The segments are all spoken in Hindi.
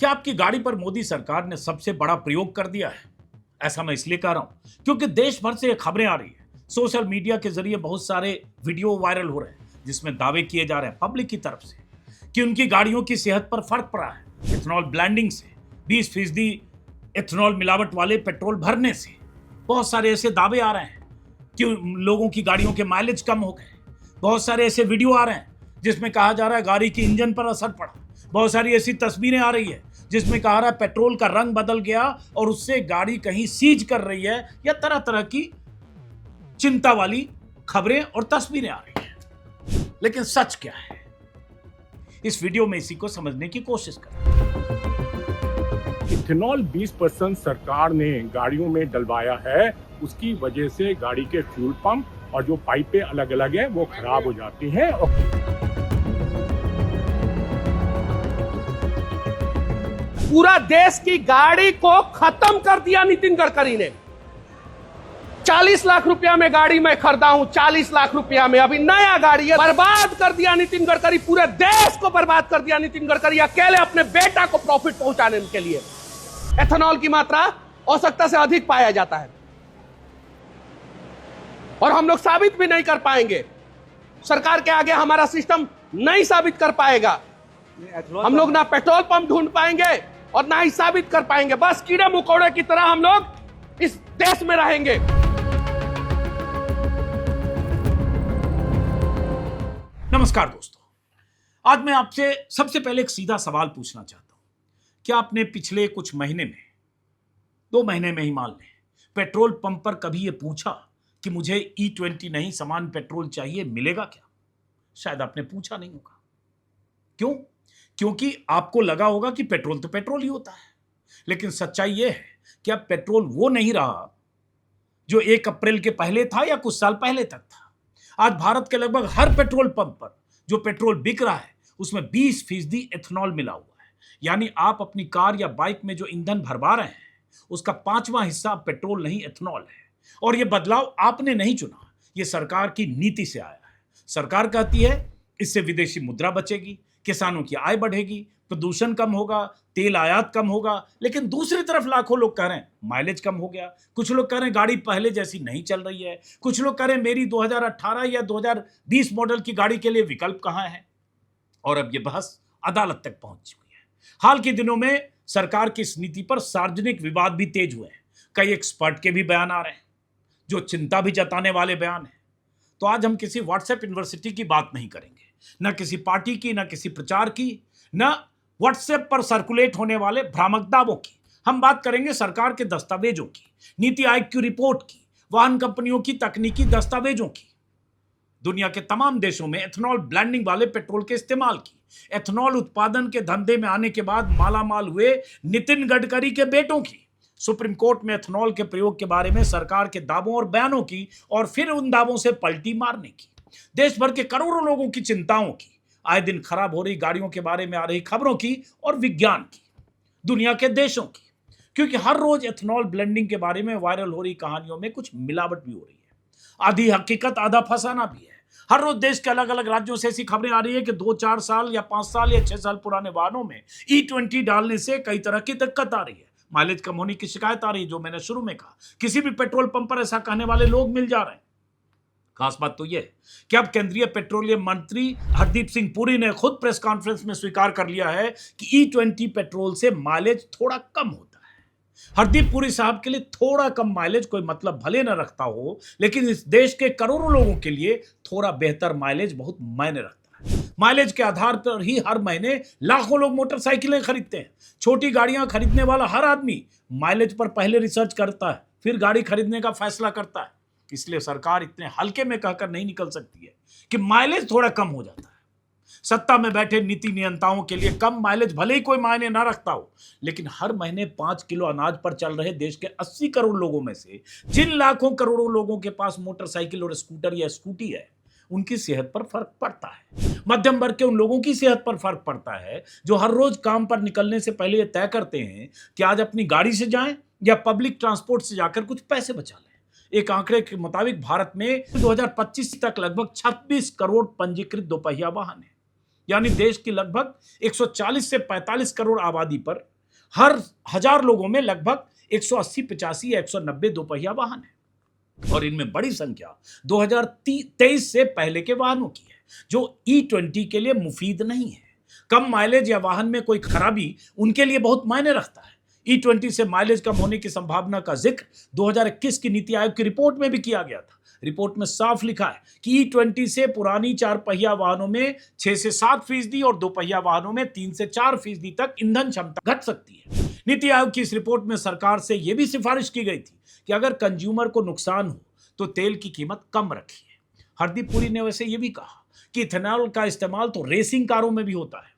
क्या आपकी गाड़ी पर मोदी सरकार ने सबसे बड़ा प्रयोग कर दिया है? ऐसा मैं इसलिए कह रहा हूं क्योंकि देश भर से ये खबरें आ रही है। सोशल मीडिया के जरिए बहुत सारे वीडियो वायरल हो रहे हैं जिसमें दावे किए जा रहे हैं पब्लिक की तरफ से कि उनकी गाड़ियों की सेहत पर फर्क पड़ा है इथेनॉल ब्लेंडिंग से, 20% इथेनॉल मिलावट वाले पेट्रोल भरने से। बहुत सारे ऐसे दावे आ रहे हैं कि लोगों की गाड़ियों के माइलेज कम हो गए। बहुत सारे ऐसे वीडियो आ रहे हैं जिसमें कहा जा रहा है गाड़ी की इंजन पर असर पड़ा। बहुत सारी ऐसी तस्वीरें आ रही है जिसमें कहा रहा है पेट्रोल का रंग बदल गया और उससे गाड़ी कहीं सीज कर रही है, या तरह तरह की चिंता वाली खबरें और तस्वीरें आ रही हैं। लेकिन सच क्या है, इस वीडियो में इसी को समझने की कोशिश करें। इथेनॉल 20% सरकार ने गाड़ियों में डलवाया है, उसकी वजह से गाड़ी के फ्यूल पंप और जो पाइपें अलग अलग है वो खराब हो जाती हैं। पूरा देश की गाड़ी को खत्म कर दिया नितिन गडकरी ने। 40 लाख रुपया में गाड़ी मैं खरीदा हूं, 40 लाख रुपया में अभी नया गाड़ी है। बर्बाद कर दिया नितिन गडकरी, पूरे देश को बर्बाद कर दिया नितिन गडकरी अकेले अपने बेटा को प्रॉफिट पहुंचाने के लिए। एथेनॉल की मात्रा आवश्यकता से अधिक पाया जाता है और हम लोग साबित भी नहीं कर पाएंगे। सरकार के आगे हमारा सिस्टम नहीं साबित कर पाएगा। हम लोग ना पेट्रोल पंप ढूंढ पाएंगे और ना ही साबित कर पाएंगे। बस कीड़े मकोड़े की तरह हम लोग इस देश में रहेंगे। नमस्कार दोस्तों, आज मैं आपसे सबसे पहले एक सीधा सवाल पूछना चाहता हूं। क्या आपने पिछले कुछ महीने में, 2 महीने में ही मान लें, पेट्रोल पंप पर कभी यह पूछा कि मुझे E20 नहीं सामान्य पेट्रोल चाहिए, मिलेगा क्या? शायद आपने पूछा नहीं होगा। क्यों? क्योंकि आपको लगा होगा कि पेट्रोल तो पेट्रोल ही होता है। लेकिन सच्चाई यह है कि अब पेट्रोल वो नहीं रहा जो 1 अप्रैल के पहले था या कुछ साल पहले तक था। आज भारत के लगभग हर पेट्रोल पंप पर जो पेट्रोल बिक रहा है उसमें 20% इथेनॉल मिला हुआ है। यानी आप अपनी कार या बाइक में जो ईंधन भरवा रहे हैं उसका 5वां हिस्सा पेट्रोल नहीं इथेनॉल है। और यह बदलाव आपने नहीं चुना, यह सरकार की नीति से आया है। सरकार कहती है इससे विदेशी मुद्रा बचेगी, किसानों की आय बढ़ेगी, प्रदूषण कम होगा, तेल आयात कम होगा। लेकिन दूसरी तरफ लाखों लोग कह रहे हैं माइलेज कम हो गया। कुछ लोग कह रहे हैं गाड़ी पहले जैसी नहीं चल रही है। कुछ लोग कह रहे हैं मेरी 2018 या 2020 मॉडल की गाड़ी के लिए विकल्प कहां है। और अब यह बहस अदालत तक पहुंच चुकी है। हाल के दिनों में सरकार की इस नीति पर सार्वजनिक विवाद भी तेज हुए हैं। कई एक्सपर्ट के भी बयान आ रहे हैं जो चिंता भी जताने वाले बयान है। तो आज हम किसी व्हाट्सएप यूनिवर्सिटी की बात नहीं करेंगे, न किसी पार्टी की, न किसी प्रचार की, न व्हाट्सएप पर सर्कुलेट होने वाले भ्रामक दावों की। हम बात करेंगे सरकार के दस्तावेजों की, नीति आयोग की रिपोर्ट की, वाहन कंपनियों की तकनीकी दस्तावेजों की, दुनिया के तमाम देशों में एथेनॉल ब्लेंडिंग वाले पेट्रोल के इस्तेमाल की, एथेनॉल उत्पादन के धंधे में आने के बाद मालामाल हुए नितिन गडकरी के बेटों की, सुप्रीम कोर्ट में एथेनॉल के प्रयोग के बारे में सरकार के दावों और बयानों की, और फिर उन दावों से पलटी मारने की, देश भर के करोड़ों लोगों की चिंताओं की, आए दिन खराब हो रही गाड़ियों के बारे में आ रही खबरों की, और विज्ञान की, दुनिया के देशों की। क्योंकि हर रोज एथेनॉल ब्लेंडिंग के बारे में वायरल हो रही कहानियों में कुछ मिलावट भी हो रही है, आधी हकीकत आधा फसाना भी है। हर रोज देश के अलग अलग राज्यों से ऐसी खबरें आ रही है कि 2-4 साल या 5 साल या 6 साल पुराने वाहनों में E20 डालने से कई तरह की दिक्कत आ रही है। माइलेज कम होने की शिकायत आ रही है, जो मैंने शुरू में कहा। किसी भी पेट्रोल पंप पर ऐसा कहने वाले लोग मिल जा रहे हैं। खास बात तो यह कि अब केंद्रीय पेट्रोलियम मंत्री हरदीप सिंह पुरी ने खुद प्रेस कॉन्फ्रेंस में स्वीकार कर लिया है कि E20 पेट्रोल से माइलेज थोड़ा कम होता है। हरदीप पुरी साहब के लिए थोड़ा कम माइलेज कोई मतलब भले न रखता हो, लेकिन इस देश के करोड़ों लोगों के लिए थोड़ा बेहतर माइलेज बहुत मायने रखता है। माइलेज के आधार पर ही हर महीने लाखों लोग मोटरसाइकिलें खरीदते हैं। छोटी गाड़ियां खरीदने वाला हर आदमी माइलेज पर पहले रिसर्च करता है, फिर गाड़ी खरीदने का फैसला करता है। इसलिए सरकार इतने हल्के में कहकर नहीं निकल सकती है कि माइलेज थोड़ा कम हो जाता है। सत्ता में बैठे नीति नियंताओं के लिए कम माइलेज भले ही कोई मायने ना रखता हो, लेकिन हर महीने 5 किलो अनाज पर चल रहे देश के 80 करोड़ लोगों में से जिन लाखों करोड़ों लोगों के पास मोटरसाइकिल और स्कूटर या स्कूटी है, उनकी सेहत पर फर्क पड़ता है। मध्यम वर्ग के उन लोगों की सेहत पर फर्क पड़ता है जो हर रोज काम पर निकलने से पहले यह तय करते हैं कि आज अपनी गाड़ी से जाएं या पब्लिक ट्रांसपोर्ट से जाकर कुछ पैसे बचा लें। एक आंकड़े के मुताबिक भारत में 2025 तक लगभग 26 करोड़ पंजीकृत दोपहिया वाहन है। यानी देश की लगभग 140 से 45 करोड़ आबादी पर हर 1000 लोगों में लगभग 180, 85 या 190 दोपहिया वाहन है। और इनमें बड़ी संख्या 2023 से पहले के वाहनों की है, जो E20 के लिए मुफीद नहीं है। कम माइलेज या वाहन में कोई खराबी उनके लिए बहुत मायने रखता है। E20 से माइलेज कम होने की संभावना का जिक्र 2021 की नीति आयोग की रिपोर्ट में भी किया गया था। रिपोर्ट में साफ लिखा है कि E20 से पुरानी 4 पहिया वाहनों में 6 से 7% और 2 पहिया वाहनों में 3 से 4% तक ईंधन क्षमता घट सकती है। नीति आयोग की इस रिपोर्ट में सरकार से यह भी सिफारिश की गई थी कि अगर कंज्यूमर को नुकसान हो तो तेल की कीमत कम रखिए। हरदीप पुरी ने वैसे यह भी कहा कि इथेनॉल का इस्तेमाल तो रेसिंग कारों में भी होता है,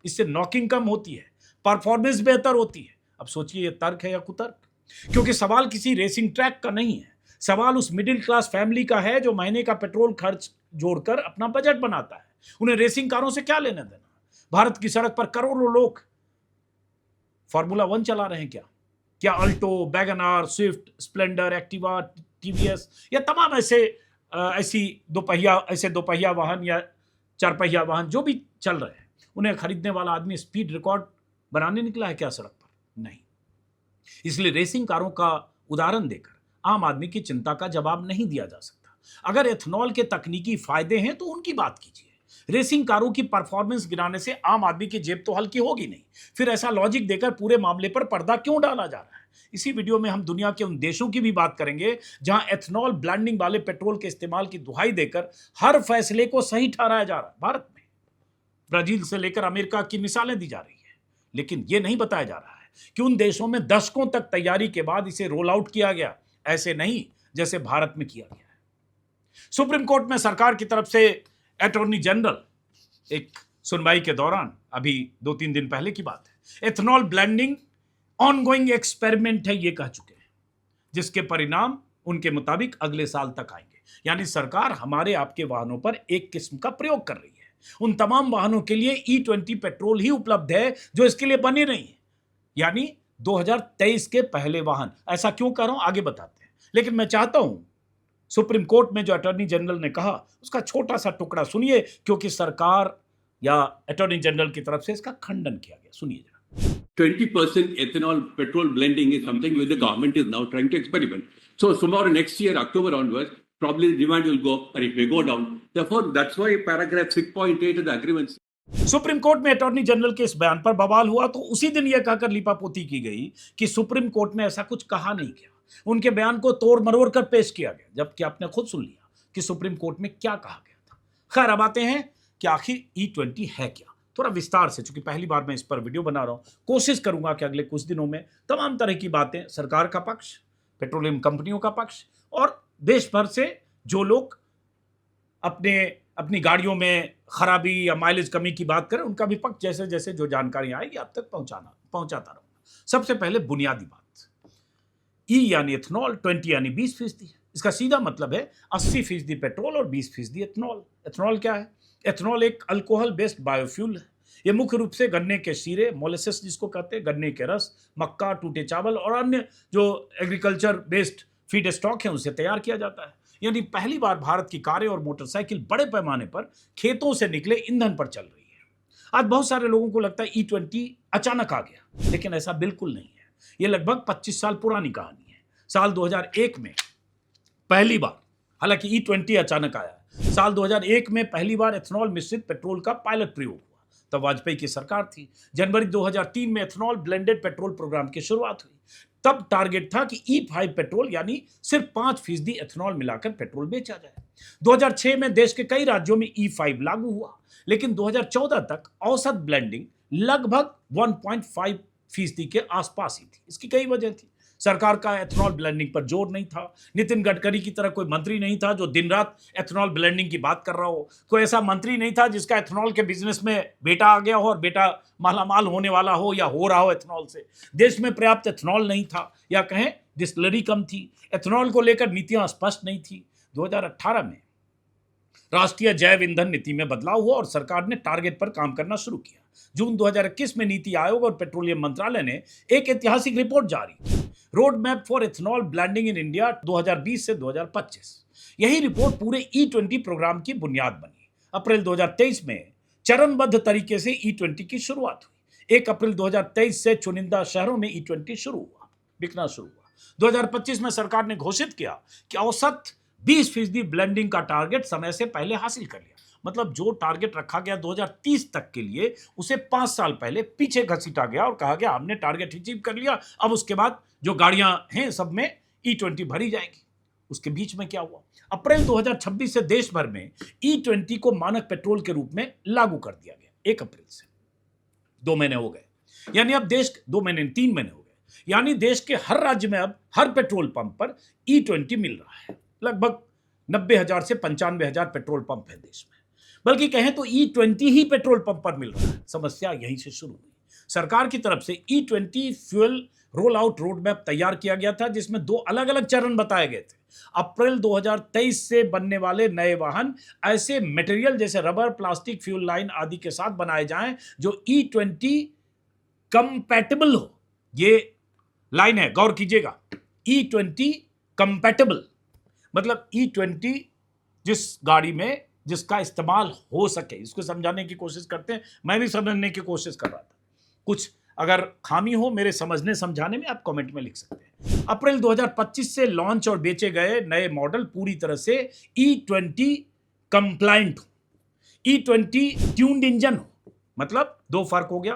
इससे नॉकिंग कम होती है, परफॉर्मेंस बेहतर होती है। अब सोचिए ये तर्क है या कुतर्क? क्योंकि सवाल किसी रेसिंग ट्रैक का नहीं है, सवाल उस मिडिल क्लास फैमिली का है जो महीने का पेट्रोल खर्च जोड़कर अपना बजट बनाता है। उन्हें रेसिंग कारों से क्या लेना देना? भारत की सड़क पर करोड़ों लोग फॉर्मूला 1 चला रहे हैं क्या Alto, WagonR, Swift, Splendor, Activa, TVS या तमाम ऐसे दो पहिया वाहन या 4 पहिया वाहन जो भी चल रहे हैं, उन्हें खरीदने वाला आदमी स्पीड रिकॉर्ड बनाने निकला है क्या सड़क पर? नहीं। इसलिए रेसिंग कारों का उदाहरण देकर आम आदमी की चिंता का जवाब नहीं दिया जा सकता। अगर एथनॉल के तकनीकी फायदे हैं तो उनकी बात कीजिए। रेसिंग कारों की परफॉर्मेंस गिराने से आम आदमी की जेब तो हल्की होगी नहीं। फिर ऐसा लॉजिक देकर पूरे मामले पर पर्दा क्यों डाला जा रहा है? इसी वीडियो में हम दुनिया के उन देशों की भी बात करेंगे जहां एथनॉल ब्लेंडिंग वाले पेट्रोल के इस्तेमाल की दुहाई देकर हर फैसले को सही ठहराया जा रहा है। भारत में ब्राजील से लेकर अमेरिका की मिसालें दी जा रही है, लेकिन यह नहीं बताया जा रहा है कि उन देशों में दशकों तक तैयारी के बाद इसे रोल आउट किया गया, ऐसे नहीं जैसे भारत में किया गया है। सुप्रीम कोर्ट में सरकार की तरफ से अटॉर्नी जनरल एक सुनवाई के दौरान, अभी 2-3 दिन पहले की बात है, एथनॉल ब्लेंडिंग ऑनगोइंग एक्सपेरिमेंट है ये कह चुके हैं, जिसके परिणाम उनके मुताबिक अगले साल तक आएंगे। यानी सरकार हमारे आपके वाहनों पर एक किस्म का प्रयोग कर रही है। उन तमाम वाहनों के लिए E20 पेट्रोल ही उपलब्ध है जो इसके लिए बने नहीं है, यानी 2023 के पहले वाहन। ऐसा क्यों कर रहा हूं आगे बताते हैं, लेकिन मैं चाहता हूं सुप्रीम कोर्ट में जो अटॉर्नी जनरल ने कहा उसका छोटा सा टुकड़ा सुनिए, क्योंकि सरकार या अटॉर्नी जनरल की तरफ से इसका खंडन किया गया। सुनिए जरा। 20% ethanol petrol blending is something which the government is now trying to experiment. So tomorrow next year, October onwards, probably the demand will go up or it may go down. Therefore, that's why paragraph 6.8 of the agreement. Supreme court में अटॉर्नी जनरल के इस बयान पर बवाल हुआ तो उसी दिन यह कहकर लिपापोती की गई कि सुप्रीम कोर्ट ने ऐसा कुछ कहा नहीं किया। उनके बयान को तोड़ मरोड़ कर पेश किया गया, जबकि आपने खुद सुन लिया कि सुप्रीम कोर्ट में क्या कहा गया था। खैर, अब आते हैं कि आखिर E20 है क्या, थोड़ा विस्तार से। चूंकि पहली बार मैं इस पर वीडियो बना रहा हूं, कोशिश करूंगा कि अगले कुछ दिनों में तमाम तरह की बातें, सरकार का पक्ष, पेट्रोलियम कंपनियों का पक्ष और देश भर से जो लोग अपनी गाड़ियों में खराबी या माइलेज कमी की बात करें, उनका भी पक्ष जैसे जैसे जो जानकारी आएगी आप तक पहुंचाता रहूंगा। सबसे पहले बुनियादी बात, E यानी एथनॉल, 20 यानी 20%। इसका सीधा मतलब है 80% पेट्रोल और 20% एथनॉल। एथनॉल क्या है? एथनॉल एक अल्कोहल बेस्ड बायोफ्यूल है। यह मुख्य रूप से गन्ने के शीरे, मोलेसिस जिसको कहते हैं, गन्ने के रस, मक्का, टूटे चावल और अन्य जो एग्रीकल्चर बेस्ड फीड स्टॉक है उनसे तैयार किया जाता है। यानी पहली बार भारत की कारें और मोटरसाइकिल बड़े पैमाने पर खेतों से निकले ईंधन पर चल रही है। आज बहुत सारे लोगों को लगता है E20 अचानक आ गया, लेकिन ऐसा बिल्कुल नहीं है। यह लगभग 25 साल पुरानी कहानी है। साल 2001 में पहली बार, हालांकि E20 अचानक आया, साल 2001 में पहली बार एथनॉल मिश्रित पेट्रोल का पायलट प्रयोग हुआ। तब वाजपेयी की सरकार थी। जनवरी 2003 में एथनॉल ब्लेंडेड पेट्रोल प्रोग्राम की शुरुआत हुई। तब टारगेट था कि E5 पेट्रोल यानी सिर्फ 5% एथनॉल मिलाकर पेट्रोल बेचा जाए। 2006 में देश के कई राज्यों में E5 लागू हुआ, लेकिन 2014 तक औसत ब्लेंडिंग लगभग 1.5% के आसपास ही थी। इसकी कई वजह थी। सरकार का एथनॉल ब्लेंडिंग पर जोर नहीं था। नितिन गडकरी की तरह कोई मंत्री नहीं था जो दिन रात एथनॉल ब्लेंडिंग की बात कर रहा हो। कोई ऐसा मंत्री नहीं था जिसका एथनॉल के बिजनेस में बेटा आ गया हो और बेटा मालामाल होने वाला हो या हो रहा हो एथनॉल से। देश में पर्याप्त एथनॉल नहीं था, या कहें डिस्टिलरी कम थी। एथनॉल को लेकर नीतियां स्पष्ट नहीं थी। 2018 में राष्ट्रीय जैव ईंधन नीति में बदलाव हुआ और सरकार ने टारगेट पर काम करना शुरू किया। जून 2021 में नीति आयोग और पेट्रोलियम मंत्रालय ने एक ऐतिहासिक रिपोर्ट जारी की, road map for ethanol blending in India 2020 से 2025। यही रिपोर्ट पूरे E20 प्रोग्राम की बुनियाद बनी। अप्रैल 2023 में चरणबद्ध तरीके से E20 की शुरुआत हुई। 1 अप्रैल 2023 से चुनिंदा शहरों में E20 शुरू हुआ, बिकना शुरू हुआ। 2025 में सरकार ने घोषित किया कि औसत 20% ब्लेंडिंग का टारगेट समय से पहले हासिल कर लिया। मतलब जो टारगेट रखा गया 2030 तक के लिए, उसे 5 साल पहले पीछे घसीटा गया और कहा गया हमने टारगेट अचीव कर लिया, अब उसके बाद जो गाड़ियां हैं सब में E20 भरी जाएगी। उसके बीच में क्या हुआ? अप्रैल 2026 से देश भर में E20 को मानक पेट्रोल के रूप में लागू कर दिया गया। 1 अप्रैल से 2 महीने हो गए, यानी अब देश 2 महीने 3 महीने हो गए, यानी देश के हर राज्य में अब हर पेट्रोल पंप पर E20 मिल रहा है। लगभग 90,000 से 95,000 पेट्रोल पंप है देश में, बल्कि कहें तो E20 ही पेट्रोल पंप पर मिल रहा है। समस्या यहीं से शुरू हुई। सरकार की तरफ से E20 fuel roll out road map तैयार किया गया था, जिसमें 2 अलग अलग चरण बताए गए थे। अप्रैल 2023 से बनने वाले नए वाहन ऐसे मटेरियल जैसे रबर, प्लास्टिक, फ्यूल लाइन आदि के साथ बनाए जाएं जो E20 कंपैटिबल हो। ये लाइन है, गौर कीजिएगा, E20 कंपैटिबल मतलब E20 जिस गाड़ी में जिसका इस्तेमाल हो सके, इसको समझाने की कोशिश करते हैं। मैं भी समझने की कोशिश कर रहा था, कुछ अगर खामी हो मेरे समझने समझाने में आप कमेंट में लिख सकते हैं। अप्रैल 2025 से लॉन्च और बेचे गए नए मॉडल पूरी तरह से E20 कंप्लायंट हो, E20 ट्यून्ड इंजन हो। मतलब 2 फर्क हो गया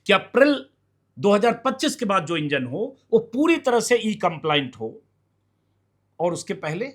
कि अप्रैल 2025 के बाद जो इंजन हो वो पूरी तरह से E कंप्लायंट हो, और उसके पहले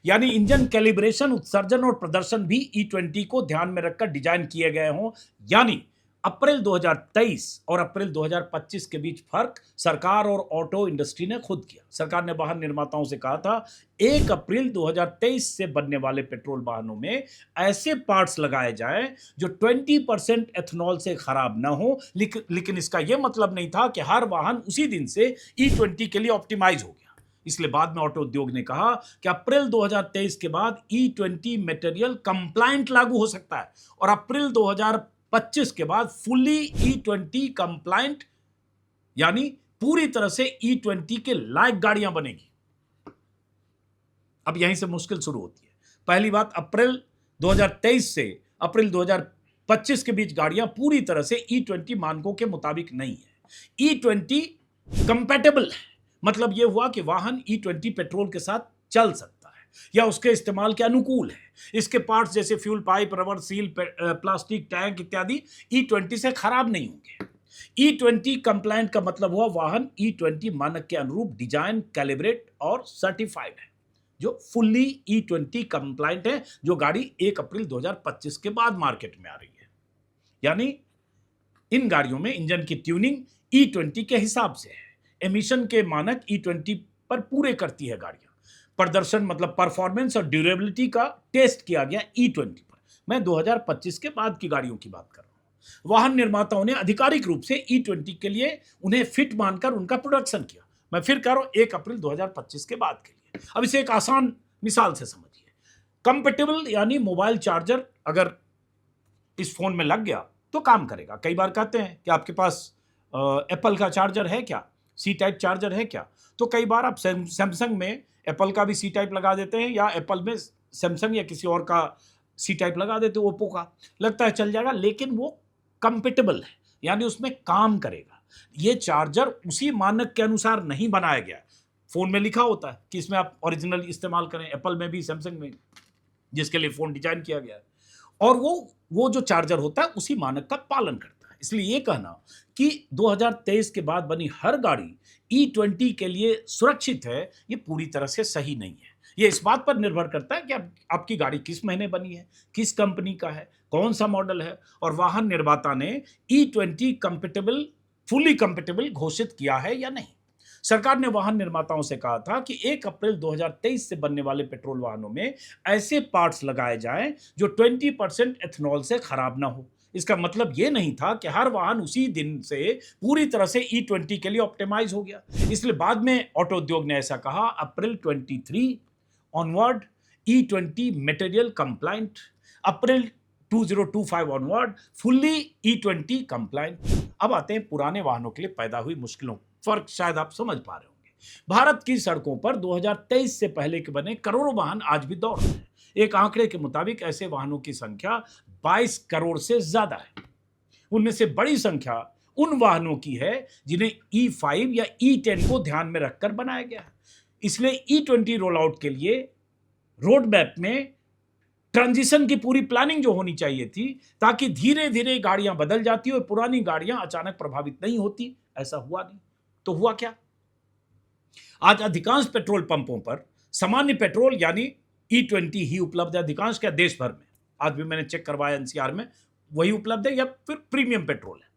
यानी इंजन कैलिब्रेशन, उत्सर्जन और प्रदर्शन भी E20 को ध्यान में रखकर डिजाइन किए गए हों। यानी अप्रैल 2023 और अप्रैल 2025 के बीच फर्क सरकार और ऑटो इंडस्ट्री ने खुद किया। सरकार ने वाहन निर्माताओं से कहा था 1 अप्रैल 2023 से बनने वाले पेट्रोल वाहनों में ऐसे पार्ट्स लगाए जाएं जो 20% एथनॉल से खराब ना हो, लेकिन इसका यह मतलब नहीं था कि हर वाहन उसी दिन से E20 के लिए ऑप्टिमाइज हो गया। इसलिए बाद में ऑटो उद्योग ने कहा कि अप्रैल 2023 के बाद E20 मटेरियल कंप्लायंट लागू हो सकता है, और अप्रैल 2025 के बाद फुल्ली E20 कंप्लायंट यानी पूरी तरह से E20 के लायक गाड़ियां बनेगी। अब यहीं से मुश्किल शुरू होती है। पहली बात, अप्रैल 2023 से अप्रैल 2025 के बीच गाड़ियां पूरी तरह से E20 मानकों के मुताबिक नहीं है। E20 कंपैटिबल है, मतलब यह हुआ कि वाहन E20 पेट्रोल के साथ चल सकता है या उसके इस्तेमाल के अनुकूल है। इसके पार्ट्स जैसे fuel pipe, rubber seal, plastic tank इत्यादि E20 से खराब नहीं होंगे। E20 कंप्लायंट का मतलब हुआ वाहन E20 मानक के अनुरूप डिजाइन, कैलिब्रेट और सर्टिफाइड है, जो फुल्ली E20 कंप्लायंट है, जो गाड़ी 1 अप्रैल 2025 के बाद मार्केट में आ रही है। यानी इन गाड़ियों में इंजन की ट्यूनिंग E20 के हिसाब से है। एमिशन के मानक E20 पर पूरे करती है गाड़ियां। प्रदर्शन मतलब परफॉर्मेंस और ड्यूरेबिलिटी का टेस्ट किया गया E20 पर। मैं 2025 के बाद की गाड़ियों की बात कर रहा हूं। वाहन निर्माताओं ने आधिकारिक रूप से E20 के लिए उन्हें फिट मानकर उनका प्रोडक्शन किया। मैं फिर कह रहा हूं 1 अप्रैल 2025 के बाद के लिए। अब इसे एक आसान मिसाल से समझिए। कंपैटिबल यानी मोबाइल चार्जर अगर इस फोन में लग गया तो काम करेगा। कई बार कहते हैं कि आपके पास एप्पल का चार्जर है क्या, सी टाइप चार्जर है क्या, तो कई बार आप सैमसंग में एप्पल का भी सी टाइप लगा देते हैं, या एप्पल में सैमसंग या किसी और का सी टाइप लगा देते हैं, ओप्पो का लगता है चल जाएगा, लेकिन वो कंपैटिबल है यानी उसमें काम करेगा। ये चार्जर उसी मानक के अनुसार नहीं बनाया गया। फोन में लिखा होता है कि इसमें आप ओरिजिनल इस्तेमाल करें, एप्पल में भी सैमसंग में, जिसके लिए फोन डिजाइन किया गया है, और वो जो चार्जर होता है उसी मानक का पालन करता है। इसलिए ये कहना कि 2023 के बाद बनी हर गाड़ी E20 के लिए सुरक्षित है, ये पूरी तरह से सही नहीं है। ये इस बात पर निर्भर करता है कि आपकी गाड़ी किस महीने बनी है, किस कंपनी का है, कौन सा मॉडल है, और वाहन निर्माता ने E20 कंपैटिबल, फुली कंपैटिबल घोषित किया है या नहीं। सरकार ने वाहन निर्माताओं से कहा था कि 1 अप्रैल 2023 से बनने वाले पेट्रोल वाहनों में ऐसे पार्ट्स लगाए जाएं जो 20% एथनॉल से खराब ना हो। इसका मतलब यह नहीं था कि हर वाहन उसी दिन से पूरी तरह से E20 के लिए ऑप्टिमाइज हो गया। इसलिए बाद में ऑटो उद्योग ने ऐसा कहा, अप्रैल 23 ऑनवर्ड E20 मटेरियल कंप्लायंट, अप्रैल 2025 ऑनवर्ड फुल्ली E20 कंप्लायंट। अब आते हैं पुराने वाहनों के लिए पैदा हुई मुश्किलों। फर्क शायद आप समझ पा रहे होंगे। भारत की सड़कों पर 2023 से पहले के बने करोड़ों वाहन आज भी दौड़ रहे हैं। एक आंकड़े के मुताबिक ऐसे वाहनों की संख्या 22 करोड़ से ज्यादा है। उनमें से बड़ी संख्या उन वाहनों की है जिन्हें E5 या E10 को ध्यान में रखकर बनाया गया है। इसलिए E20 रोल आउट के लिए रोड मैप में ट्रांजिशन की पूरी प्लानिंग जो होनी चाहिए थी, ताकि धीरे धीरे गाड़ियां बदल जाती और पुरानी गाड़ियां अचानक प्रभावित नहीं होती। ऐसा हुआ नहीं। तो हुआ क्या? आज अधिकांश पेट्रोल पंपों पर सामान्य पेट्रोल यानी E20 ही उपलब्ध है। अधिकांश क्या, देश भर में। आज भी मैंने चेक करवाया NCR में, वही उपलब्ध है या फिर प्रीमियम पेट्रोल है।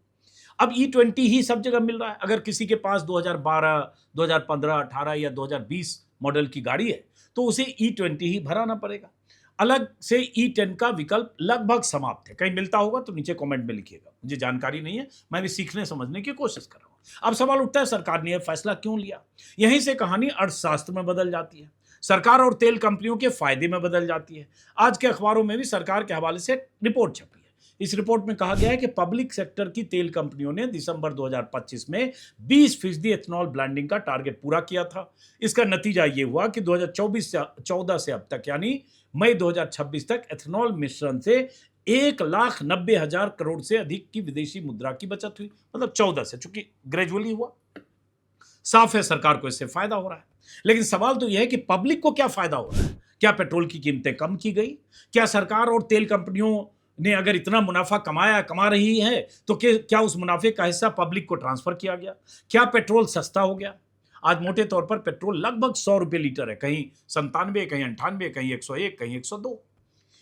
अब E20 ही सब जगह मिल रहा है। अगर किसी के पास 2012, 2015, 18 या 2020 मॉडल की गाड़ी है तो उसे E20 ही भराना पड़ेगा। अलग से E10 का विकल्प लगभग समाप्त है। कहीं मिलता होगा तो नीचे कमेंट में लिखिएगा, मुझे जानकारी नहीं है, मैं भी सीखने समझने की कोशिश कर रहा हूं। अब सवाल उठता है, सरकार ने यह फैसला क्यों लिया? यहीं से कहानी अर्थशास्त्र में बदल जाती है, सरकार और तेल कंपनियों के फायदे में बदल जाती है। आज के अखबारों में भी सरकार के हवाले से रिपोर्ट छपी है। इस रिपोर्ट में कहा गया है कि पब्लिक सेक्टर की तेल कंपनियों ने दिसंबर 2025 में 20% एथेनॉल ब्लेंडिंग का टारगेट पूरा किया था। इसका नतीजा ये हुआ कि 2014 से अब तक यानी मई 2026 तक एथेनॉल मिश्रण से 1,90,000 करोड़ से अधिक की विदेशी मुद्रा की बचत हुई। मतलब 14 से, चूंकि ग्रेजुअली हुआ। साफ है सरकार को इससे फायदा हो रहा है। लेकिन सवाल तो यह है कि पब्लिक को क्या फायदा हो रहा है? क्या पेट्रोल की कीमतें कम की गई? क्या सरकार और तेल कंपनियों ने अगर इतना मुनाफा कमा रही है तो क्या उस मुनाफे का हिस्सा पब्लिक को ट्रांसफर किया गया? क्या पेट्रोल सस्ता हो गया? आज मोटे तौर पर पेट्रोल लगभग 100 रुपये लीटर है, कहीं 97, कहीं 98, कहीं 101, कहीं 102।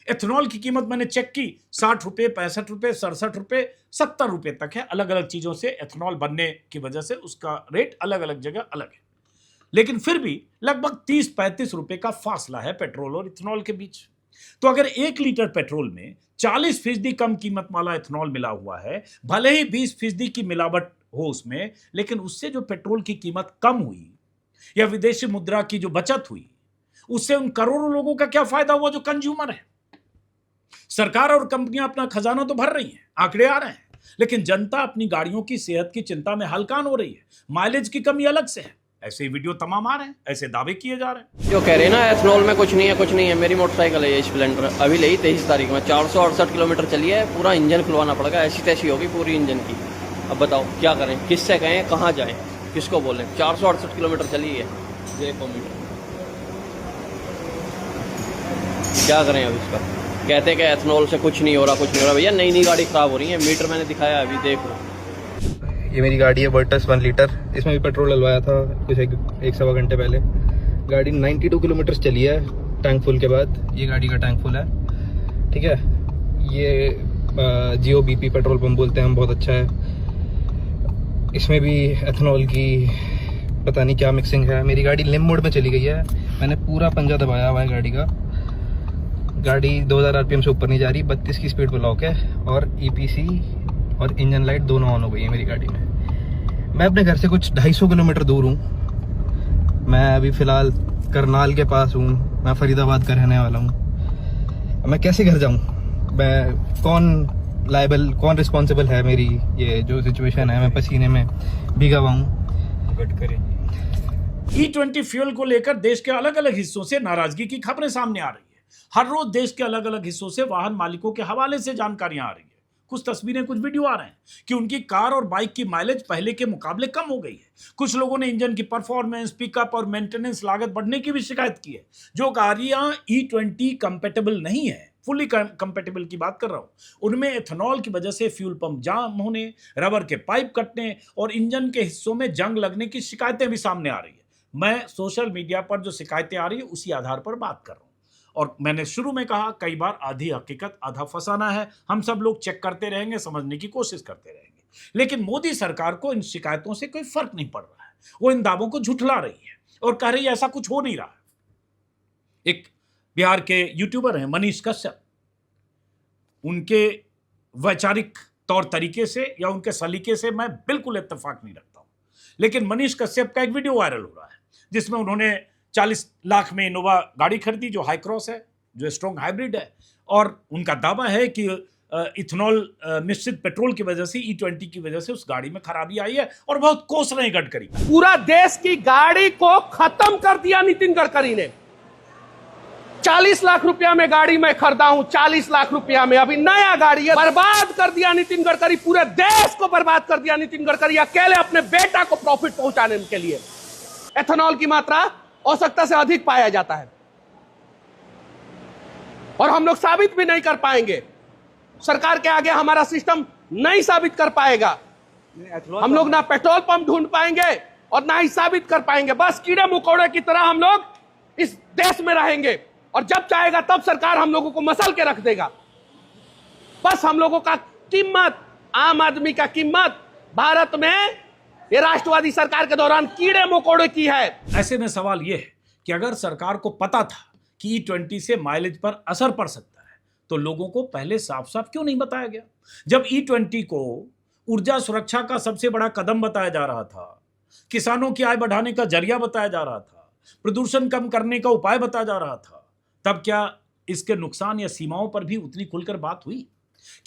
एथेनॉल की कीमत मैंने चेक की, 60 रुपये, 65 रुपये, 67 रुपये, 70 रुपये तक है। अलग अलग चीजों से एथेनॉल बनने की वजह से उसका रेट अलग अलग जगह अलग है। लेकिन फिर भी लगभग 30-35 रुपये का फासला है पेट्रोल और इथेनॉल के बीच। तो अगर 1 लीटर पेट्रोल में 40% कम कीमत वाला इथेनॉल मिला हुआ है, भले ही 20% की मिलावट हो उसमें, लेकिन उससे जो पेट्रोल की कीमत कम हुई या विदेशी मुद्रा की जो बचत हुई, उससे उन करोड़ों लोगों का क्या फायदा हुआ जो कंज्यूमर है? सरकार और कंपनियां अपना खजाना तो भर रही हैं, आंकड़े आ रहे हैं, लेकिन जनता अपनी गाड़ियों की सेहत की चिंता में हलकान हो रही है। माइलेज की कमी अलग से है। ऐसे वीडियो तमाम आ रहे हैं, ऐसे दावे किए जा रहे हैं। जो कह रहे हैं ना एथेनॉल में कुछ नहीं है। मेरी मोटरसाइकिल है ये स्प्लेंडर, अभी ली 23 तारीख में, 468 किलोमीटर चली है। पूरा इंजन खुलवाना पड़ेगा, ऐसी तैसी होगी पूरी इंजन की। अब बताओ क्या करें, किससे कहें, कहाँ जाएं, किसको बोलें? 468 किलोमीटर चली है, देखो मीटर, क्या करें अब इसका? कहते हैं कि एथेनॉल से कुछ नहीं हो रहा भैया। नई गाड़ी खराब हो रही है, मीटर मैंने दिखाया अभी, देख लो। ये मेरी गाड़ी है वर्टस 1 लीटर। इसमें भी पेट्रोल डलवाया था कुछ एक सवा घंटे पहले। गाड़ी 92 किलोमीटर चली है टैंक फुल के बाद। ये गाड़ी का टैंक फुल है, ठीक है। ये जियो BP पेट्रोल पंप बोलते हैं हम, बहुत अच्छा है। इसमें भी एथेनॉल की पता नहीं क्या मिक्सिंग है। मेरी गाड़ी लिम मोड में चली गई है, मैंने पूरा पंजा दबाया हुआ है गाड़ी का। गाड़ी 2000 RPM से ऊपर नहीं जा रही, 32 की स्पीड पर लॉक है और EPC और इंजन लाइट दोनों ऑन हो गई है मेरी गाड़ी में। मैं अपने घर से कुछ 250 किलोमीटर दूर हूँ। मैं अभी फ़िलहाल करनाल के पास हूँ, मैं फरीदाबाद का रहने वाला हूँ। मैं कैसे घर जाऊँ? मैं कौन रिस्पॉन्सिबल है? मेरी ये जो सिचुएशन है, मैं पसीने में भीगा हुआ हूँ। E20 फ्यूल को लेकर देश के अलग अलग हिस्सों से नाराजगी की खबरें सामने आ रही है। हर रोज देश के अलग अलग हिस्सों से वाहन मालिकों के हवाले से जानकारियां आ रही है। कुछ तस्वीरें, कुछ वीडियो आ रहे हैं कि उनकी कार और बाइक की माइलेज पहले के मुकाबले कम हो गई है। कुछ लोगों ने इंजन की परफॉर्मेंस, पिकअप और मेंटेनेंस लागत बढ़ने की भी शिकायत की है। जो गाड़ियां E20 कंपेटेबल नहीं है, फुली कंपेटेबल की बात कर रहा हूं, उनमें एथेनॉल की वजह से फ्यूल पंप जाम होने, रबर के पाइप कटने और इंजन के हिस्सों में जंग लगने की शिकायतें भी सामने आ रही है। मैं सोशल मीडिया पर जो शिकायतें आ रही है उसी आधार पर बात कर रहा हूं। और मैंने शुरू में कहा, कई बार आधी हकीकत आधा फसाना है। हम सब लोग चेक करते रहेंगे, समझने की कोशिश करते रहेंगे। लेकिन मोदी सरकार को इन शिकायतों से कोई फर्क नहीं पड़ रहा है। वो इन दावों को झुठला रही है और कह रही है ऐसा कुछ हो नहीं रहा। एक बिहार के यूट्यूबर हैं मनीष कश्यप, उनके वैचारिक तौर तरीके से या उनके सलीके से मैं बिल्कुल इत्तेफाक नहीं रखता हूं। लेकिन मनीष कश्यप का एक वीडियो वायरल हो रहा है जिसमें उन्होंने 40 लाख में इनोवा गाड़ी खरीदी, जो हाई क्रॉस है, जो स्ट्रॉन्ग हाइब्रिड है। और उनका दावा है कि इथेनॉल मिश्रित पेट्रोल की वजह से, E20 की वजह से उस गाड़ी में खराबी आई है और बहुत कोस रहे गडकरी। पूरा देश की गाड़ी को खत्म कर दिया नितिन गडकरी ने। 40 लाख रुपया में गाड़ी मैं खरीदा हूं, 40 लाख रुपया में। अभी नया गाड़ी है। बर्बाद कर दिया नितिन गडकरी, पूरे देश को बर्बाद कर दिया नितिन गडकरी अकेले अपने बेटा को प्रॉफिट पहुंचाने के लिए। एथेनॉल की मात्रा आवश्यकता से अधिक पाया जाता है और हम लोग साबित भी नहीं कर पाएंगे। सरकार के आगे हमारा सिस्टम नहीं साबित कर पाएगा। हम लोग ना पेट्रोल पंप ढूंढ पाएंगे और ना ही साबित कर पाएंगे। बस कीड़े मकोड़े की तरह हम लोग इस देश में रहेंगे और जब चाहेगा तब सरकार हम लोगों को मसल के रख देगा। बस हम लोगों का कीमत, आम आदमी का कीमत भारत में ये राष्ट्रवादी सरकार के दौरान कीड़े मकोड़े की है। ऐसे में सवाल यह है कि अगर सरकार को पता था कि E20 से माइलेज पर असर पड़ सकता है तो लोगों को पहले साफ साफ क्यों नहीं बताया गया? जब E20 को ऊर्जा सुरक्षा का सबसे बड़ा कदम बताया जा रहा था, किसानों की आय बढ़ाने का जरिया बताया जा रहा था, प्रदूषण कम करने का उपाय बताया जा रहा था, तब क्या इसके नुकसान या सीमाओं पर भी उतनी खुलकर बात हुई?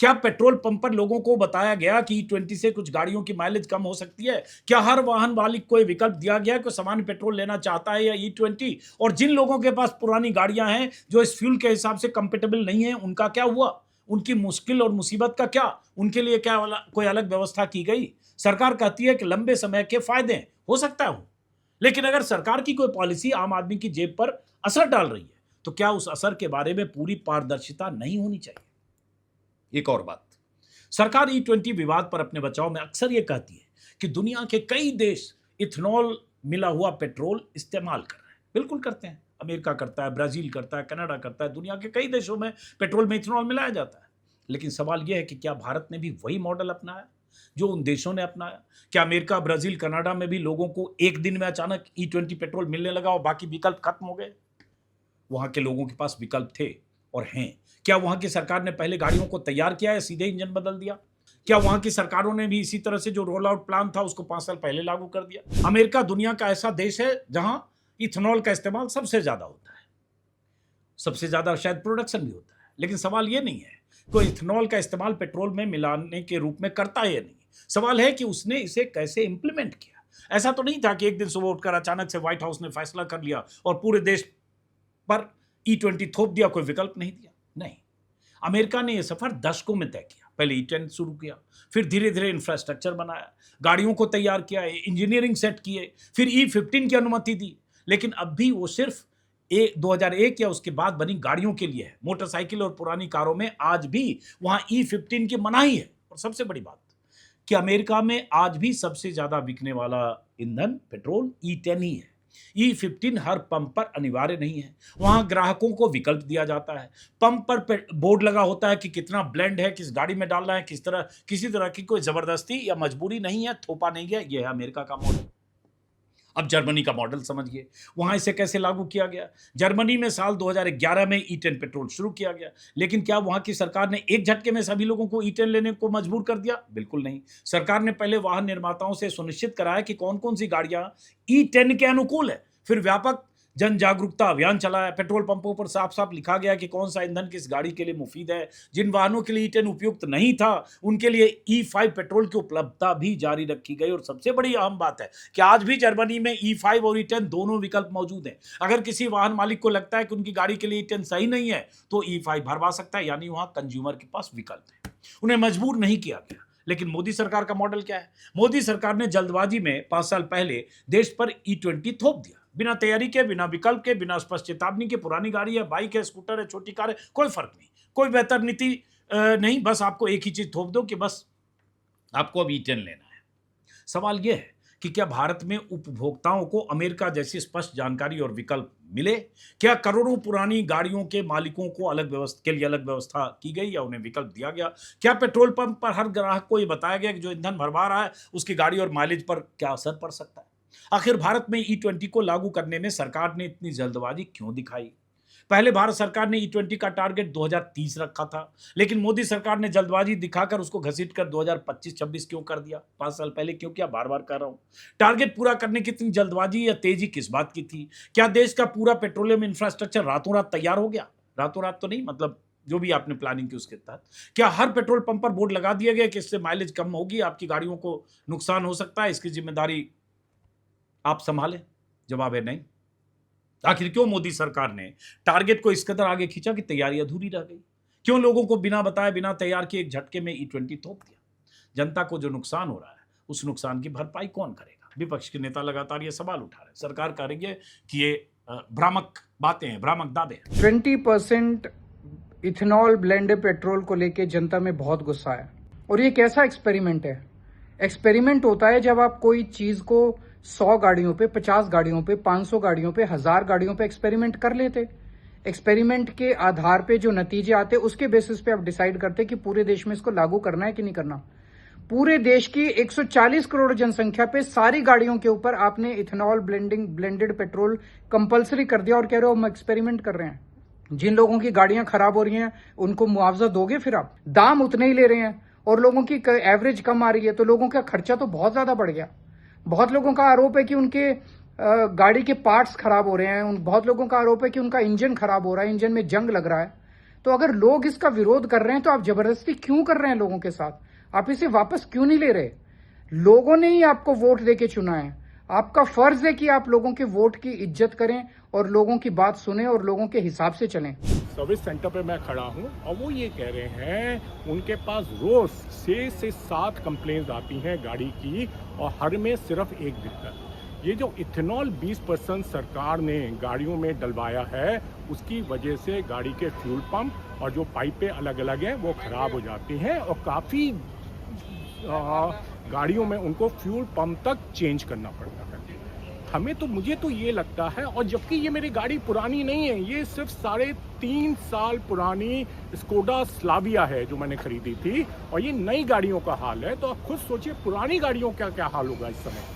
क्या पेट्रोल पंप पर लोगों को बताया गया कि E20 से कुछ गाड़ियों की माइलेज कम हो सकती है? क्या हर वाहन मालिक को विकल्प दिया गया कि सामान्य पेट्रोल लेना चाहता है या E20? और जिन लोगों के पास पुरानी गाड़ियां हैं जो इस फ्यूल के हिसाब से कंपेटेबल नहीं है, उनका क्या हुआ? उनकी मुश्किल और मुसीबत का क्या? उनके लिए क्या कोई अलग व्यवस्था की गई? सरकार कहती है कि लंबे समय के फायदे हो सकता है, लेकिन अगर सरकार की कोई पॉलिसी आम आदमी की जेब पर असर डाल रही है तो क्या उस असर के बारे में पूरी पारदर्शिता नहीं होनी चाहिए? एक और बात, सरकार E20 विवाद पर अपने बचाव में अक्सर यह कहती है कि दुनिया के कई देश इथेनॉल मिला हुआ पेट्रोल इस्तेमाल कर रहे हैं। बिल्कुल करते हैं। अमेरिका करता है, ब्राजील करता है, कनाडा करता है, दुनिया के कई देशों में पेट्रोल में इथेनॉल मिलाया जाता है। लेकिन सवाल यह है कि क्या भारत ने भी वही मॉडल अपनाया जो उन देशों ने अपनाया? क्या अमेरिका, ब्राजील, कनाडा में भी लोगों को एक दिन में अचानक E20 पेट्रोल मिलने लगा और बाकी विकल्प खत्म हो गए? वहां के लोगों के पास विकल्प थे और हैं। क्या वहां की सरकार ने पहले गाड़ियों को तैयार किया या सीधे इंजन बदल दिया? क्या वहां की सरकारों ने भी इसी तरह से जो रोल आउट प्लान था उसको 5 साल पहले लागू कर दिया? अमेरिका दुनिया का ऐसा देश है जहां इथेनॉल का इस्तेमाल सबसे ज्यादा होता है, सबसे ज्यादा शायद प्रोडक्शन भी होता है। लेकिन सवाल यह नहीं है कोई इथेनॉल का इस्तेमाल पेट्रोल में मिलाने के रूप में करता है या नहीं। सवाल है कि उसने इसे कैसे इंप्लीमेंट किया। ऐसा तो नहीं था कि एक दिन सुबह उठकर अचानक से व्हाइट हाउस ने फैसला कर लिया और पूरे देश पर E20 थोप दिया, कोई विकल्प नहीं दिया। नहीं, अमेरिका ने यह सफर दशकों में तय किया। पहले E10 शुरू किया, फिर धीरे धीरे इंफ्रास्ट्रक्चर बनाया, गाड़ियों को तैयार किया, इंजीनियरिंग सेट किए, फिर E15 की अनुमति दी। लेकिन अब भी वो सिर्फ 2001 या उसके बाद बनी गाड़ियों के लिए है। मोटरसाइकिल और पुरानी कारों में आज भी वहां E15 की मनाही है। और सबसे बड़ी बात कि अमेरिका में आज भी सबसे ज्यादा बिकने वाला ईंधन पेट्रोल E10 ही है। E15 हर पंप पर अनिवार्य नहीं है। वहां ग्राहकों को विकल्प दिया जाता है। पंप पर बोर्ड लगा होता है कि कितना ब्लेंड है, किस गाड़ी में डालना है, किसी तरह की कोई जबरदस्ती या मजबूरी नहीं है, थोपा नहीं गया। यह है अमेरिका का मॉडल। अब जर्मनी का मॉडल समझिए, वहां इसे कैसे लागू किया गया। जर्मनी में साल 2011 में E10 पेट्रोल शुरू किया गया। लेकिन क्या वहां की सरकार ने एक झटके में सभी लोगों को E10 लेने को मजबूर कर दिया? बिल्कुल नहीं। सरकार ने पहले वाहन निर्माताओं से सुनिश्चित कराया कि कौन कौन सी गाड़ियां E10 के अनुकूल है। फिर व्यापक जन जागरूकता अभियान चलाया। पेट्रोल पंपों पर साफ साफ लिखा गया कि कौन सा ईंधन किस गाड़ी के लिए मुफीद है। जिन वाहनों के लिए E10 उपयुक्त नहीं था उनके लिए E5 पेट्रोल की उपलब्धता भी जारी रखी गई। और सबसे बड़ी अहम बात है कि आज भी जर्मनी में E5 और E10 दोनों विकल्प मौजूद हैं। अगर किसी वाहन मालिक को लगता है कि उनकी गाड़ी के लिए E10 सही नहीं है तो E5 भरवा सकता है, यानी वहां कंज्यूमर के पास विकल्प है। उन्हें मजबूर नहीं किया गया। लेकिन मोदी सरकार का मॉडल क्या है? मोदी सरकार ने जल्दबाजी में 5 साल पहले देश पर E20 थोप दिया, बिना तैयारी के, बिना विकल्प के, बिना स्पष्ट चेतावनी के। पुरानी गाड़ी है, बाइक है, स्कूटर है, छोटी कार है, कोई फर्क नहीं, कोई बेहतर नीति नहीं। बस आपको एक ही चीज थोप दो कि बस आपको अब E10 लेना है। सवाल यह है कि क्या भारत में उपभोक्ताओं को अमेरिका जैसी स्पष्ट जानकारी और विकल्प मिले? क्या करोड़ों पुरानी गाड़ियों के मालिकों को अलग व्यवस्था की गई या उन्हें विकल्प दिया गया? क्या पेट्रोल पंप पर हर ग्राहक को यह बताया गया कि जो ईंधन भरवा रहा है उसकी गाड़ी और माइलेज पर क्या असर पड़ सकता है? आखिर भारत में E20 को लागू करने में सरकार ने इतनी जल्दबाजी क्यों दिखाई? पहले भारत सरकार ने E20 का टारगेट 2030 रखा था, लेकिन मोदी सरकार ने जल्दबाजी दिखाकर उसको घसीटकर 2025-26 क्यों कर दिया? 5 साल पहले क्यों किया? बार बार कर रहा हूं। टारगेट पूरा करने की इतनी जल्दबाजी या तेजी किस बात की थी? क्या देश का पूरा पेट्रोलियम इंफ्रास्ट्रक्चर रातों रात तैयार हो गया? रातों रात तो नहीं, मतलब जो भी आपने प्लानिंग की उसके तहत। क्या हर पेट्रोल पंप पर बोर्ड लगा दिया गया कि इससे माइलेज कम होगी, आपकी गाड़ियों को नुकसान हो सकता है, इसकी जिम्मेदारी आप संभालें? जवाब है नहीं। आखिर क्यों मोदी सरकार ने टारगेट को इस कदर आगे खींचा कि तैयारी अधूरी रह गई? क्यों लोगों को बिना बताए बिना तैयार किए एक झटके में E20 थोप दिया? जनता को जो नुकसान हो रहा है उस नुकसान की भरपाई कौन करेगा? विपक्ष के नेता लगातार ये सवाल उठा रहे हैं। सरकार कह रही है कि ये भ्रामक बातें हैं, भ्रामक दावे हैं। 20% इथेनॉल ब्लेंडेड पेट्रोल को लेके जनता में बहुत गुस्सा है। और ये कैसा एक्सपेरिमेंट है? एक्सपेरिमेंट होता है जब आप कोई चीज को 100 गाड़ियों पे, 50 गाड़ियों पे, 500 गाड़ियों पे, 1000 गाड़ियों पे एक्सपेरिमेंट कर लेते। एक्सपेरिमेंट के आधार पे जो नतीजे आते उसके बेसिस पे आप डिसाइड करते कि पूरे देश में इसको लागू करना है कि नहीं करना। पूरे देश की 140 करोड़ जनसंख्या पे सारी गाड़ियों के ऊपर आपने इथेनॉल ब्लेंडेड पेट्रोल कंपलसरी कर दिया और कह रहे हो हम एक्सपेरिमेंट कर रहे हैं। जिन लोगों की गाड़ियां खराब हो रही हैं उनको मुआवजा दोगे? फिर आप दाम उतने ही ले रहे हैं और लोगों की एवरेज कम आ रही है, तो लोगों का खर्चा तो बहुत ज्यादा बढ़ गया। बहुत लोगों का आरोप है कि उनके गाड़ी के पार्ट्स खराब हो रहे हैं। बहुत लोगों का आरोप है कि उनका इंजन खराब हो रहा है, इंजन में जंग लग रहा है। तो अगर लोग इसका विरोध कर रहे हैं तो आप जबरदस्ती क्यों कर रहे हैं लोगों के साथ? आप इसे वापस क्यों नहीं ले रहे? लोगों ने ही आपको वोट देके चुना है। आपका फर्ज है कि आप लोगों के वोट की इज्जत करें और लोगों की बात सुने और लोगों के हिसाब से चलें। सर्विस सेंटर पे मैं खड़ा हूँ और वो ये कह रहे हैं उनके पास रोज 6 से 7 कंप्लेंट्स आती हैं गाड़ी की और हर में सिर्फ एक दिक्कत, ये जो इथेनॉल 20% सरकार ने गाड़ियों में डलवाया है उसकी वजह से गाड़ी के फ्यूल पंप और जो पाइपें अलग अलग हैं वो खराब हो जाती हैं और काफ़ी गाड़ियों में उनको फ्यूल पंप तक चेंज करना पड़ता है। मुझे तो ये लगता है, और जबकि ये मेरी गाड़ी पुरानी नहीं है, ये सिर्फ 3.5 साल पुरानी स्कोडा स्लाविया है जो मैंने खरीदी थी और ये नई गाड़ियों का हाल है। तो आप खुद सोचिए पुरानी गाड़ियों का क्या हाल होगा इस समय।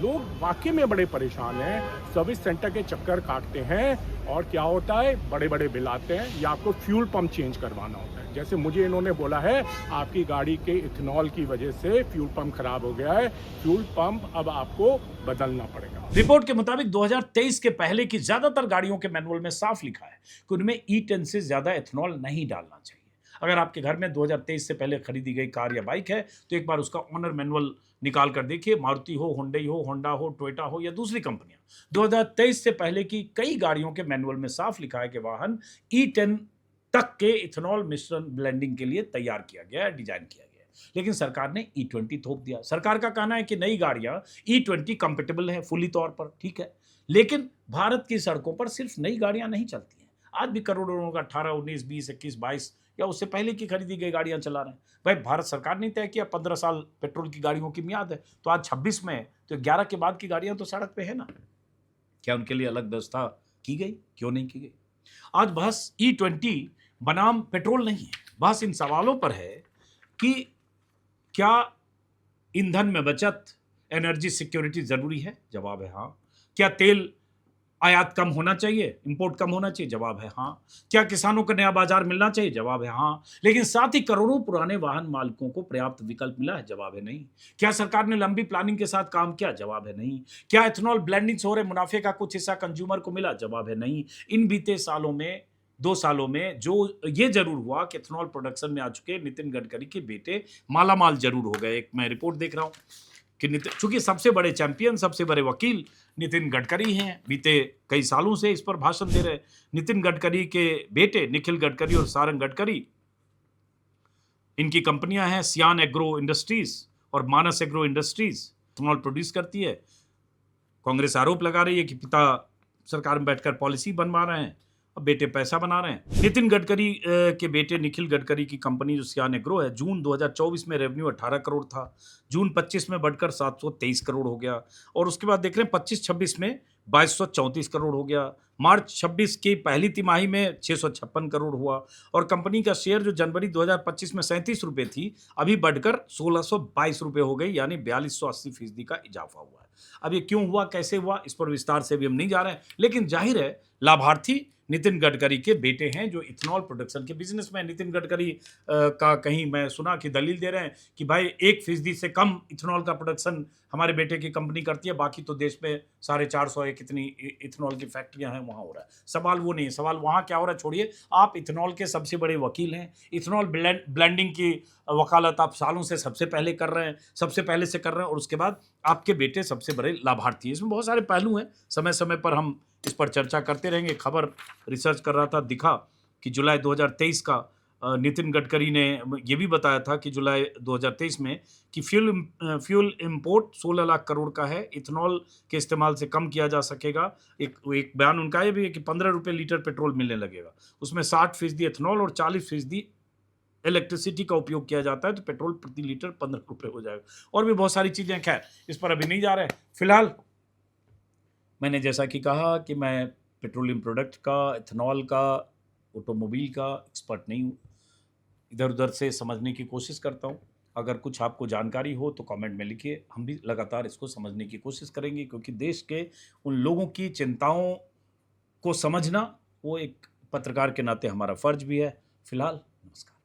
लोग वाकई में बड़े परेशान हैं, सर्विस सेंटर के चक्कर काटते हैं और क्या होता है बड़े बड़े बिल आते हैं या आपको फ्यूल पंप चेंज करवाना होता है। जैसे मुझे इन्होंने बोला है आपकी गाड़ी के इथेनॉल की वजह से फ्यूल पंप खराब हो गया है, फ्यूल पंप अब आपको बदलना पड़ेगा। रिपोर्ट के मुताबिक 2023 के पहले की ज्यादातर गाड़ियों के मैनुअल में साफ लिखा है कि उनमें E10 से ज्यादा इथेनॉल नहीं डालना चाहिए। अगर आपके घर में 2023 से पहले खरीदी गई कार या बाइक है तो एक बार उसका ऑनर मैनुअल निकाल कर देखिए। मारुति हो, हुंडई हो, होंडा हो, टोयोटा हो या दूसरी कंपनियां, 2023 से पहले की कई गाड़ियों के मैनुअल में साफ लिखा है कि वाहन E10 तक के इथेनॉल मिश्रण ब्लेंडिंग के लिए तैयार किया गया है, डिजाइन किया गया है। लेकिन सरकार ने E20 थोप दिया। सरकार का कहना है कि नई गाड़ियां E20 कंपेटेबल है फुली तौर पर, ठीक है, लेकिन भारत की सड़कों पर सिर्फ नई गाड़ियां नहीं चलती हैं। आज भी करोड़ों का 18, 19, 20, 21, 22 या उससे पहले की खरीदी गई गाड़ियां चला रहे हैं। भाई भारत सरकार ने तय किया 15 साल पेट्रोल की गाड़ियों की मियाद है, तो आज 26 में है, तो 11 के बाद की गाड़ियां तो सड़क पे है ना। क्या उनके लिए अलग व्यवस्था की गई? क्यों नहीं की गई? आज बहस E20 बनाम पेट्रोल नहीं है, बहस इन सवालों पर है कि क्या ईंधन में बचत, एनर्जी सिक्योरिटी जरूरी है? जवाब है हाँ। क्या तेल आयात कम होना चाहिए, इंपोर्ट कम होना चाहिए? जवाब है हाँ। क्या किसानों को नया बाजार मिलना चाहिए? जवाब है हाँ। लेकिन साथ ही करोड़ों पुराने वाहन मालिकों को पर्याप्त विकल्प मिला है? जवाब है नहीं। क्या सरकार ने लंबी प्लानिंग के साथ काम किया? जवाब है नहीं। क्या इथेनॉल ब्लेंडिंग से हो रहे मुनाफे का कुछ हिस्सा कंज्यूमर को मिला? जवाब है नहीं। इन बीते सालों में 2 सालों में जो ये जरूर हुआ कि इथेनॉल प्रोडक्शन में आ चुके नितिन गडकरी के बेटे मालामाल जरूर हो गए। एक मैं रिपोर्ट देख रहा हूं कि चूंकि सबसे बड़े चैंपियन, सबसे बड़े वकील नितिन गडकरी हैं, बीते कई सालों से इस पर भाषण दे रहे। नितिन गडकरी के बेटे निखिल गडकरी और सारंग गडकरी, इनकी कंपनियां हैं सियान एग्रो इंडस्ट्रीज और मानस एग्रो इंडस्ट्रीज, इथेनॉल प्रोड्यूस करती है। कांग्रेस आरोप लगा रही है कि पिता सरकार में बैठकर पॉलिसी बनवा रहे हैं और बेटे पैसा बना रहे हैं। नितिन गडकरी के बेटे निखिल गडकरी की कंपनी जो सियान एग्रो है, जून 2024 में रेवेन्यू 18 करोड़ था, जून 25 में बढ़कर 723 करोड़ हो गया और उसके बाद देख रहे हैं 25-26 में 2234 करोड़ हो गया। मार्च 26 की पहली तिमाही में 656 करोड़ हुआ और कंपनी का शेयर जो जनवरी 2025 में 37 रुपये थी, अभी बढ़कर 1622 रुपये हो गई, यानी 4280% का इजाफा हुआ है। अब ये क्यों हुआ, कैसे हुआ, इस पर विस्तार से भी हम नहीं जा रहे हैं, लेकिन जाहिर है लाभार्थी नितिन गडकरी के बेटे हैं जो इथेनॉल प्रोडक्शन के बिजनेस में। नितिन गडकरी का कहीं मैं सुना कि दलील दे रहे हैं कि भाई 1% से कम इथेनॉल का प्रोडक्शन हमारे बेटे की कंपनी करती है, बाकी तो देश में 450 कितनी इथेनॉल की फैक्ट्रियां हैं वहाँ हो रहा है। सवाल वो नहीं है, सवाल वहाँ क्या हो रहा है छोड़िए, आप इथेनॉल के सबसे बड़े वकील हैं, इथेनॉल ब्लेंडिंग की वकालत आप सालों से सबसे पहले कर रहे हैं, सबसे पहले से कर रहे हैं, और उसके बाद आपके बेटे सबसे बड़े लाभार्थी हैं। इसमें बहुत सारे पहलू हैं, समय समय पर हम इस पर चर्चा करते रहेंगे। खबर रिसर्च कर रहा था, दिखा कि जुलाई 2023 का नितिन गडकरी ने ये भी बताया था कि जुलाई 2023 में कि फ्यूल इंपोर्ट 16 लाख करोड़ का है, इथेनॉल के इस्तेमाल से कम किया जा सकेगा। एक बयान उनका ये भी है कि 15 रुपये लीटर पेट्रोल मिलने लगेगा, उसमें 60% इथेनॉल और 40% इलेक्ट्रिसिटी का उपयोग किया जाता है, तो पेट्रोल प्रति लीटर 15 रुपये हो जाएगा। और भी बहुत सारी चीज़ें, खैर इस पर अभी नहीं जा रहे हैं। फिलहाल मैंने जैसा कि कहा कि मैं पेट्रोलियम प्रोडक्ट का, इथेनॉल का, ऑटोमोबाइल का एक्सपर्ट नहीं हूँ, इधर उधर से समझने की कोशिश करता हूँ। अगर कुछ आपको जानकारी हो तो कमेंट में लिखिए, हम भी लगातार इसको समझने की कोशिश करेंगे, क्योंकि देश के उन लोगों की चिंताओं को समझना वो एक पत्रकार के नाते हमारा फर्ज भी है। फिलहाल नमस्कार।